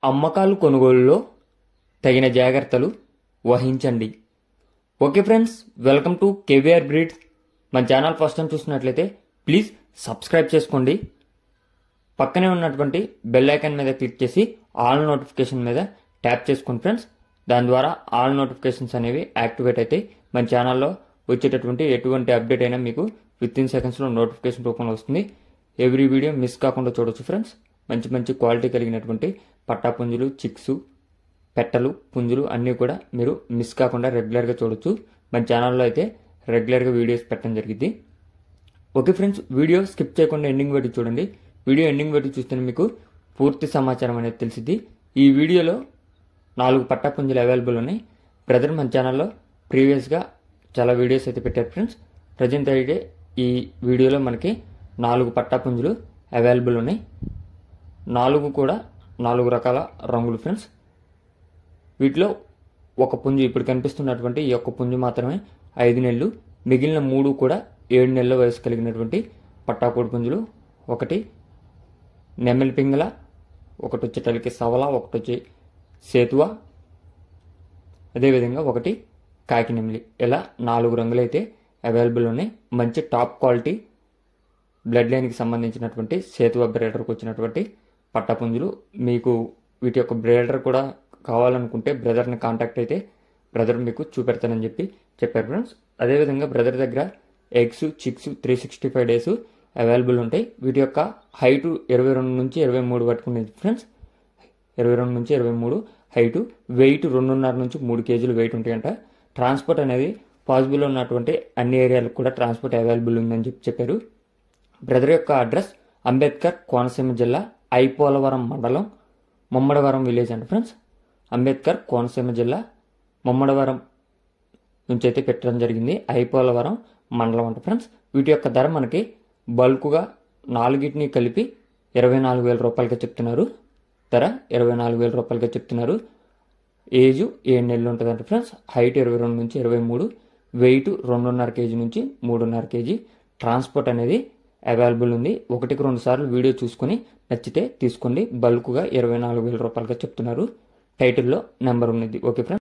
అమ్మకాలు కొనుగోలులో తగిన జాగ్రత్తలు వహించండి. Okay friends, welcome to KVR breeds. మన ఛానల్ ఫస్ట్ టైం చూస్తున్నట్లయితే ప్లీజ్ సబ్స్క్రైబ్ చేసుకోండి. పక్కనే ఉన్నటువంటి బెల్ ఐకాన్ మీద క్లిక్ చేసి ఆల్ నోటిఫికేషన్ మీద ట్యాప్ చేసుకోండి ఫ్రెండ్స్. దాని ద్వారా ఆల్ నోటిఫికేషన్స్ అనేవి యాక్టివేట్ అయితే మన ఛానల్లో వచ్చేటటువంటి ఎటువంటి అప్డేట్ అయినా మీకు విత్ ఇన్ సెకండ్స్లో నోటిఫికేషన్ రూపంలో వస్తుంది. ఎవ్రీ వీడియో మిస్ కాకుండా చూడొచ్చు ఫ్రెండ్స్. మంచి మంచి క్వాలిటీ కలిగినటువంటి పట్టాపుంజులు, చిక్స్, పెట్టలు, పుంజులు అన్నీ కూడా మీరు మిస్ కాకుండా రెగ్యులర్గా చూడొచ్చు. మన ఛానల్లో అయితే రెగ్యులర్గా వీడియోస్ పెట్టడం జరిగింది. ఓకే ఫ్రెండ్స్, వీడియో స్కిప్ చేయకుండా ఎండింగ్ వరకు చూడండి. వీడియో ఎండింగ్ వరకు చూస్తేనే మీకు పూర్తి సమాచారం అనేది తెలిసింది. ఈ వీడియోలో 4 పట్టాపుంజులు అవైలబుల్ ఉన్నాయి. బ్రదర్ మన ఛానల్లో ప్రీవియస్గా చాలా వీడియోస్ అయితే పెట్టారు ఫ్రెండ్స్. ప్రజెంట్ అయితే ఈ వీడియోలో మనకి 4 పట్టాపుంజులు అవైలబుల్ ఉన్నాయి. 4 కూడా 4 రకాల రంగులు ఫ్రెండ్స్. వీటిలో ఒక పుంజు, ఇప్పుడు కనిపిస్తున్నటువంటి ఈ ఒక్క పుంజు మాత్రమే 5 నెలలు, మిగిలిన 3 కూడా 7 నెలల వయసు కలిగినటువంటి పట్టాకోడి పుంజులు. ఒకటి నెమలి పింగళ, ఒకటి వచ్చేటలికి సవల, ఒకటి వచ్చి సేతువ, అదేవిధంగా ఒకటి కాకి నెమలి. ఇలా 4 రంగులు అయితే అవైలబుల్ ఉన్నాయి. మంచి టాప్ క్వాలిటీ బ్లడ్ లైన్కి సంబంధించినటువంటి సేతువ బ్రేడర్కి వచ్చినటువంటి పట్టాపుంజులు. మీకు వీటి యొక్క బ్రేడర్ కూడా కావాలనుకుంటే బ్రదర్ని కాంటాక్ట్ అయితే బ్రదర్ మీకు చూపెడతానని చెప్పారు ఫ్రెండ్స్. అదేవిధంగా బ్రదర్ దగ్గర ఎగ్స్, చిక్స్ 365 డేస్ అవైలబుల్ ఉంటాయి. వీటి యొక్క హైటు 22 నుంచి 23 వరకు ఉంది ఫ్రెండ్స్. 22 నుంచి 23 హైటు. వెయిట్ 2.5 నుంచి 3 కేజీలు వెయిట్ ఉంటాయంట. ట్రాన్స్పోర్ట్ అనేది పాసిబుల్ ఉన్నటువంటి అన్ని ఏరియాలకు కూడా ట్రాన్స్పోర్ట్ అవైలబుల్ ఉందని చెప్పారు. బ్రదర్ యొక్క అడ్రస్ అంబేద్కర్, కోనసీమ జిల్లా, ఐపోలవరం మండలం, ముమ్మడివరం విలేజ్ అంట ఫ్రెండ్స్. అంబేద్కర్, కోనసీమ జిల్లా, ముమ్మడివరం నుంచి అయితే పెట్టడం జరిగింది. ఐపోలవరం మండలం అంట ఫ్రెండ్స్. వీటి యొక్క ధర మనకి బల్క్గా 4టిని కలిపి 24,000 రూపాయలుగా చెప్తున్నారు. ధర 24,000 రూపాయలుగా చెప్తున్నారు. ఏజ్ 7 నెలలు ఉంటుందంట ఫ్రెండ్స్. హైట్ 22 నుంచి 23, వెయిట్ 2.5 కేజీ నుంచి 3.5 కేజీ. ట్రాన్స్పోర్ట్ అనేది అవైలబుల్ ఉంది. 1కి 2 సార్లు వీడియో చూసుకొని నచ్చితే తీసుకోండి. బల్క్గా 24,000 రూపాయలుగా చెప్తున్నారు. టైటిల్లో నెంబర్ ఉన్నది. Okay friends.